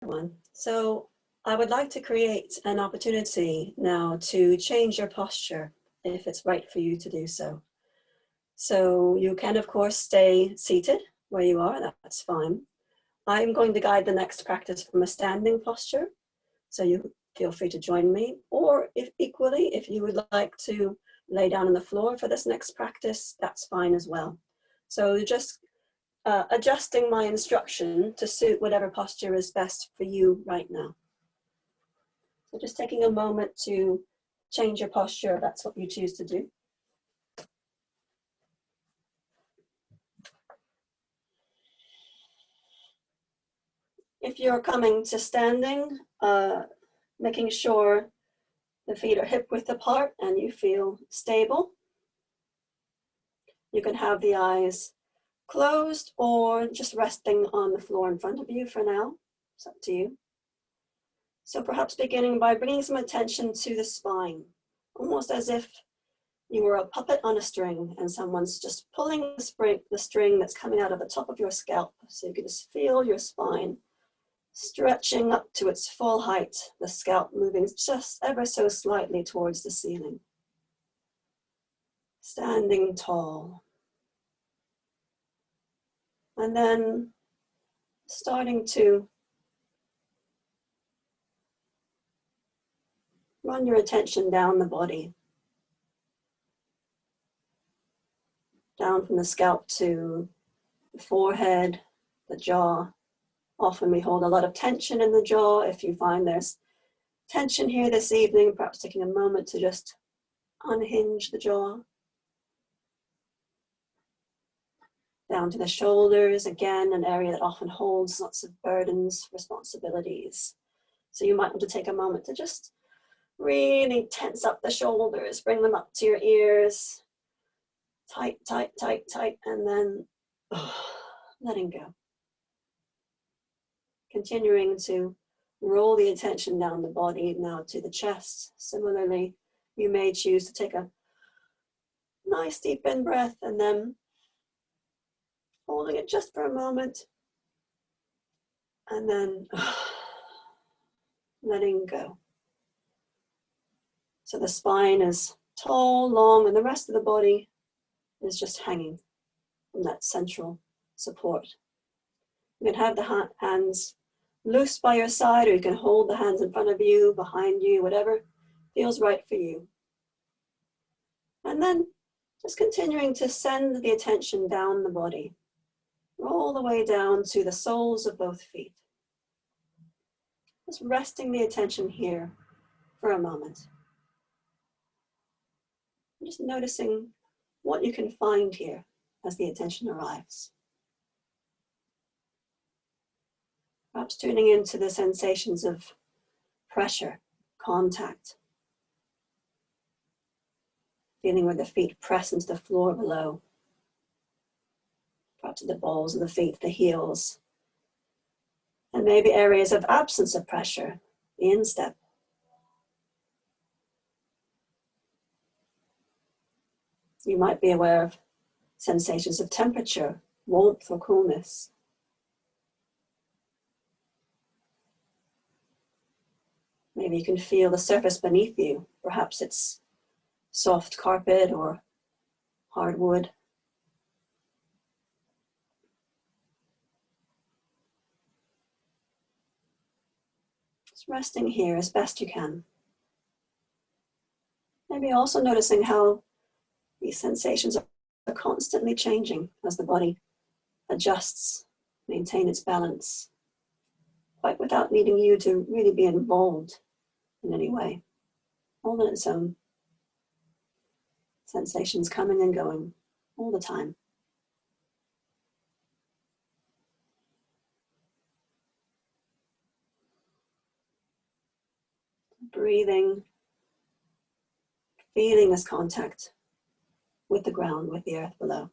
everyone. So I would like to create an opportunity now to change your posture if it's right for you to do so. So you can, of course, stay seated where you are, that's fine. I'm going to guide the next practice from a standing posture, so you feel free to join me, or if you would like to lay down on the floor for this next practice, that's fine as well. So just adjusting my instruction to suit whatever posture is best for you right now. So just taking a moment to change your posture if that's what you choose to do. If you're coming to standing, making sure the feet are hip width apart and you feel stable. You can have the eyes closed or just resting on the floor in front of you for now. It's up to you. So perhaps beginning by bringing some attention to the spine, almost as if you were a puppet on a string and someone's just pulling the string that's coming out of the top of your scalp. So you can just feel your spine stretching up to its full height, the scalp moving just ever so slightly towards the ceiling. Standing tall. And then starting to run your attention down the body. Down from the scalp to the forehead, the jaw. Often we hold a lot of tension in the jaw. If you find there's tension here this evening, perhaps taking a moment to just unhinge the jaw. Down to the shoulders, again, an area that often holds lots of burdens, responsibilities. So you might want to take a moment to just really tense up the shoulders, bring them up to your ears. Tight, tight, tight, tight, and then letting go. Continuing to roll the attention down the body now to the chest. Similarly, you may choose to take a nice deep in breath and then holding it just for a moment and then letting go. So the spine is tall, long, and the rest of the body is just hanging from that central support. You can have the hands loose by your side, or you can hold the hands in front of you, behind you, whatever feels right for you. And then just continuing to send the attention down the body, all the way down to the soles of both feet. Just resting the attention here for a moment. Just noticing what you can find here as the attention arrives. Perhaps tuning into the sensations of pressure, contact. Feeling where the feet press into the floor below. Perhaps the balls of the feet, the heels. And maybe areas of absence of pressure, the instep. You might be aware of sensations of temperature, warmth or coolness. Maybe you can feel the surface beneath you. Perhaps it's soft carpet or hardwood. Just resting here as best you can. Maybe also noticing how these sensations are constantly changing as the body adjusts, maintain its balance, quite without needing you to really be involved in any way. All on its own. Sensations coming and going all the time. Breathing, feeling this contact with the ground, with the earth below,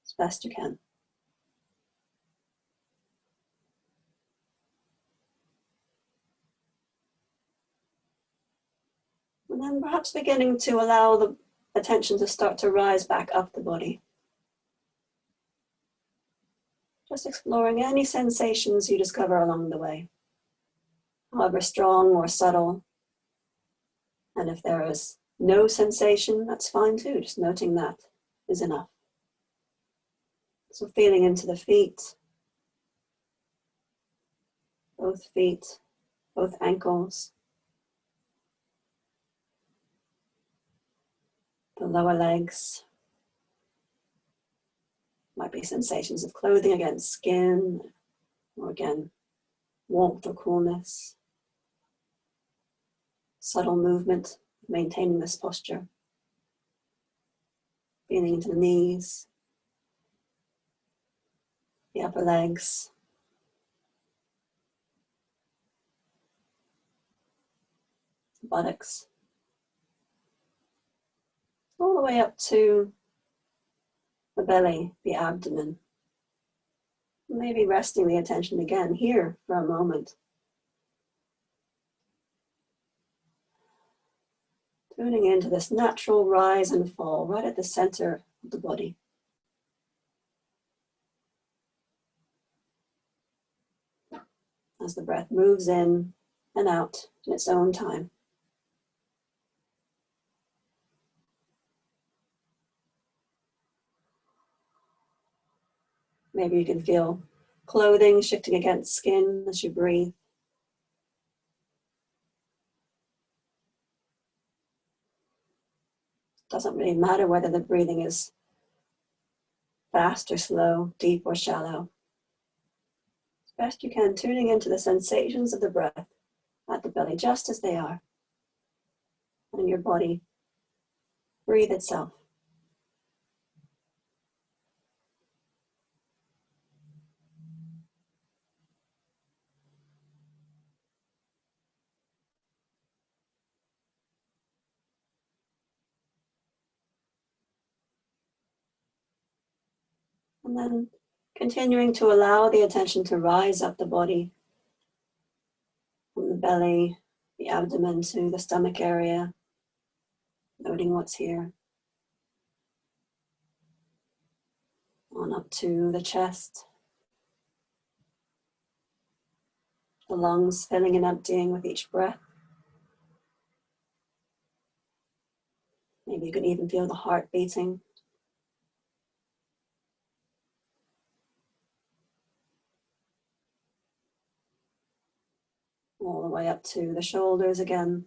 as best you can. And then perhaps beginning to allow the attention to start to rise back up the body. Just exploring any sensations you discover along the way, however strong or subtle. And if there is no sensation, that's fine too. Just noting that is enough. So feeling into the feet, both ankles, the lower legs. Might be sensations of clothing against skin, or again, warmth or coolness. Subtle movement, maintaining this posture. Feeling into the knees, the upper legs, the buttocks, all the way up to the belly, the abdomen. Maybe resting the attention again here for a moment. Tuning into this natural rise and fall right at the center of the body. As the breath moves in and out in its own time. Maybe you can feel clothing shifting against skin as you breathe. Doesn't really matter whether the breathing is fast or slow, deep or shallow. As best you can, tuning into the sensations of the breath at the belly, just as they are. And your body breathe itself. And then continuing to allow the attention to rise up the body from the belly, the abdomen to the stomach area, noting what's here. On up to the chest, the lungs filling and emptying with each breath. Maybe you can even feel the heart beating. All the way up to the shoulders again.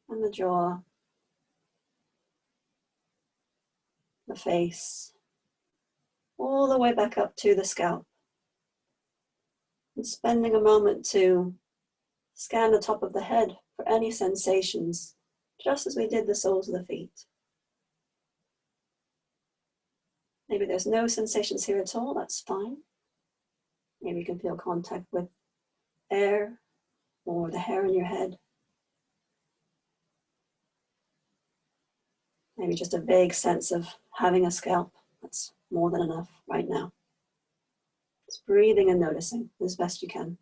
And the jaw, the face, all the way back up to the scalp. And spending a moment to scan the top of the head for any sensations, just as we did the soles of the feet. Maybe there's no sensations here at all, that's fine. Maybe you can feel contact with air or the hair in your head. Maybe just a vague sense of having a scalp. That's more than enough right now. Just breathing and noticing as best you can.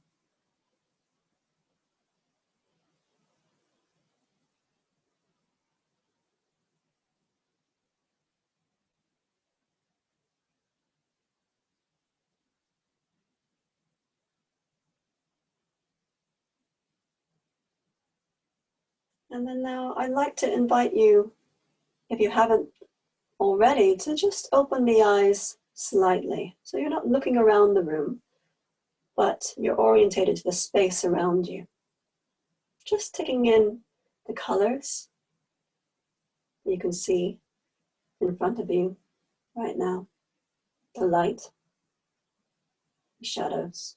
And then now I'd like to invite you, if you haven't already, to just open the eyes slightly. So you're not looking around the room, but you're orientated to the space around you. Just taking in the colors you can see in front of you right now, the light, the shadows.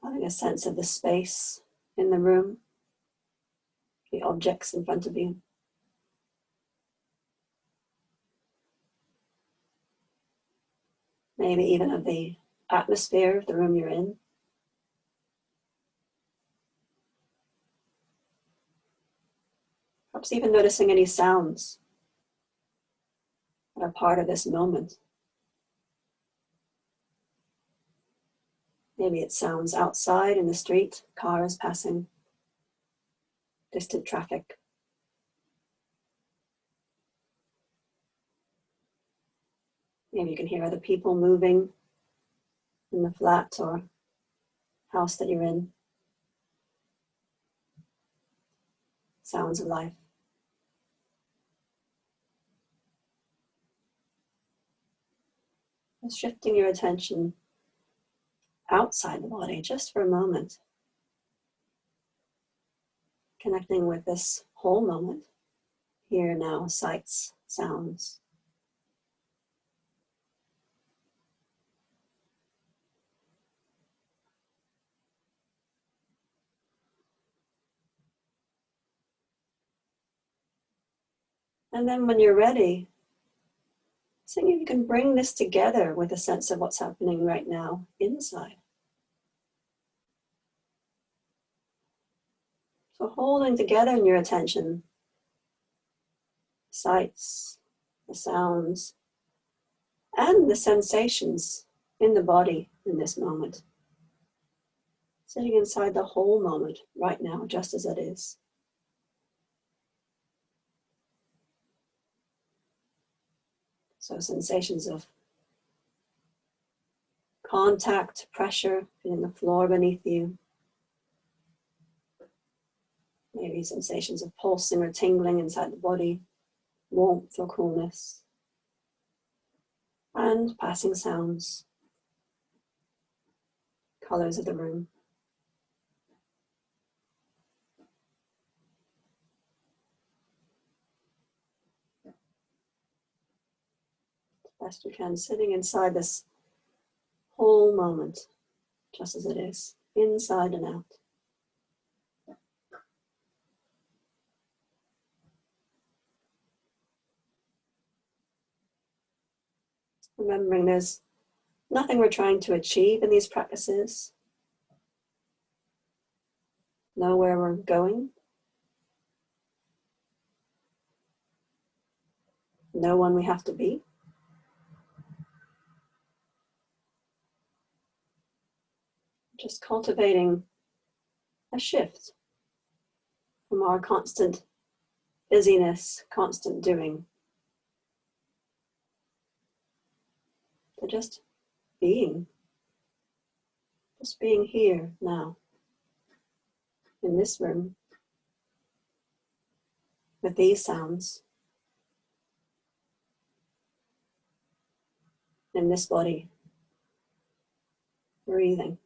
Having a sense of the space in the room, the objects in front of you. Maybe even of the atmosphere of the room you're in. Perhaps even noticing any sounds that are part of this moment. Maybe it sounds outside in the street, cars passing. distant traffic. Maybe you can hear other people moving in the flat or house that you're in. Sounds of life. Just shifting your attention outside the body just for a moment. Connecting with this whole moment. Here now, sights, sounds. And then when you're ready, see if you can bring this together with a sense of what's happening right now inside. So holding together in your attention, sights, the sounds, and the sensations in the body in this moment. Sitting inside the whole moment right now, just as it is. So sensations of contact, pressure, feeling the floor beneath you. Maybe sensations of pulsing or tingling inside the body, warmth or coolness. And passing sounds, colors of the room. Best you can, sitting inside this whole moment, just as it is, inside and out. Remembering there's nothing we're trying to achieve in these practices. Know where we're going. No one we have to be. Just cultivating a shift from our constant busyness, constant doing, to just being here now, in this room, with these sounds, in this body, breathing.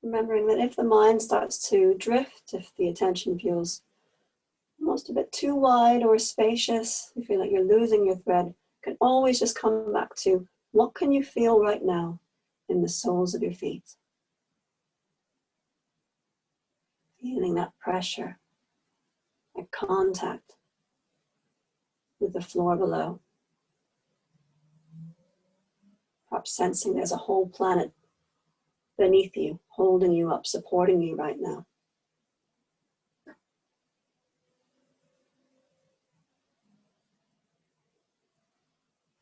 Remembering that if the mind starts to drift, if the attention feels almost a bit too wide or spacious, you feel like you're losing your thread, you can always just come back to what can you feel right now in the soles of your feet. Feeling that pressure, that contact with the floor below. Perhaps sensing there's a whole planet beneath you, holding you up, supporting you right now.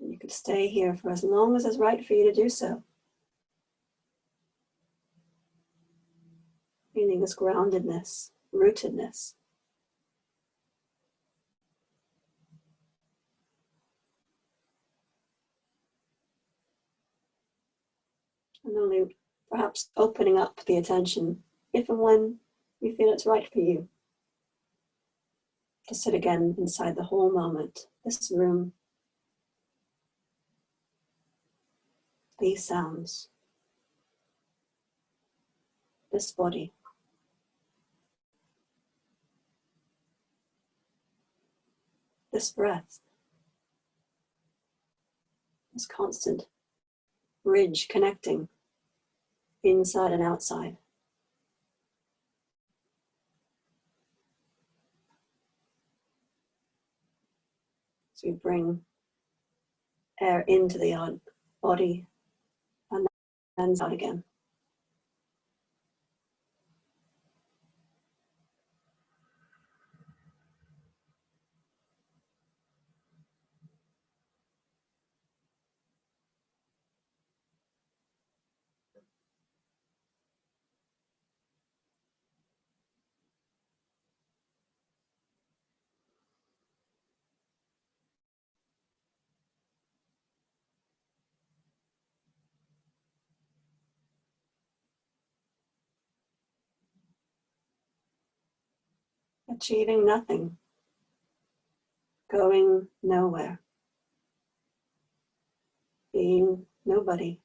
And you could stay here for as long as it's right for you to do so. Feeling this groundedness, rootedness. And only perhaps opening up the attention if and when you feel it's right for you. To sit again inside the whole moment, this room, these sounds, this body. This breath, this constant bridge connecting inside and outside. So we bring air into the body and then out again. Achieving nothing, going nowhere, being nobody,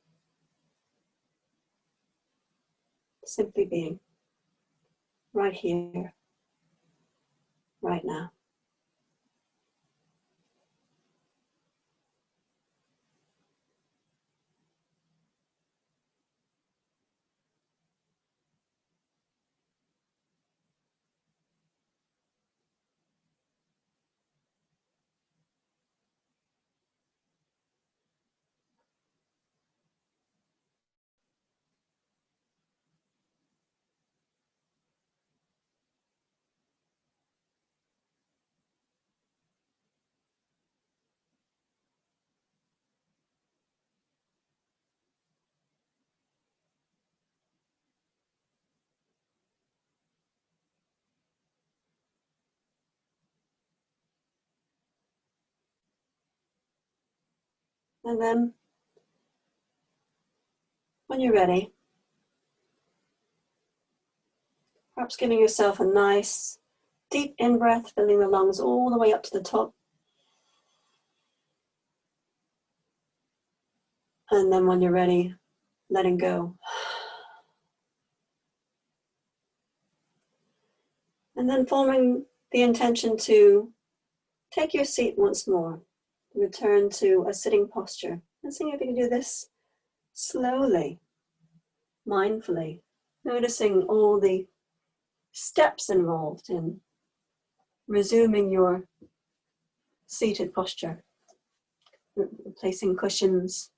simply being right here, right now. And then, when you're ready, perhaps giving yourself a nice deep in-breath, filling the lungs all the way up to the top. And then when you're ready, letting go. And then forming the intention to take your seat once more. Return to a sitting posture. And seeing if you can do this slowly, mindfully, noticing all the steps involved in resuming your seated posture. Replacing cushions,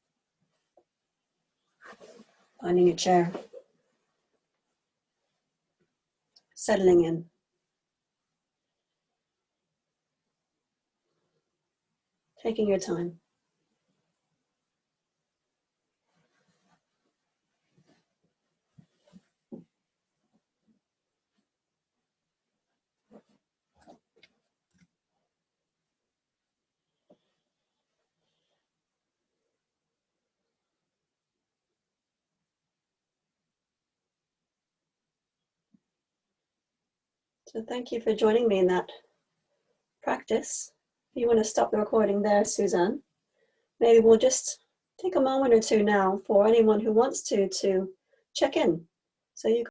finding a chair, settling in. Taking your time. So thank you for joining me in that practice. If you want to stop the recording there, Suzanne, maybe we'll just take a moment or two now for anyone who wants to check in. So you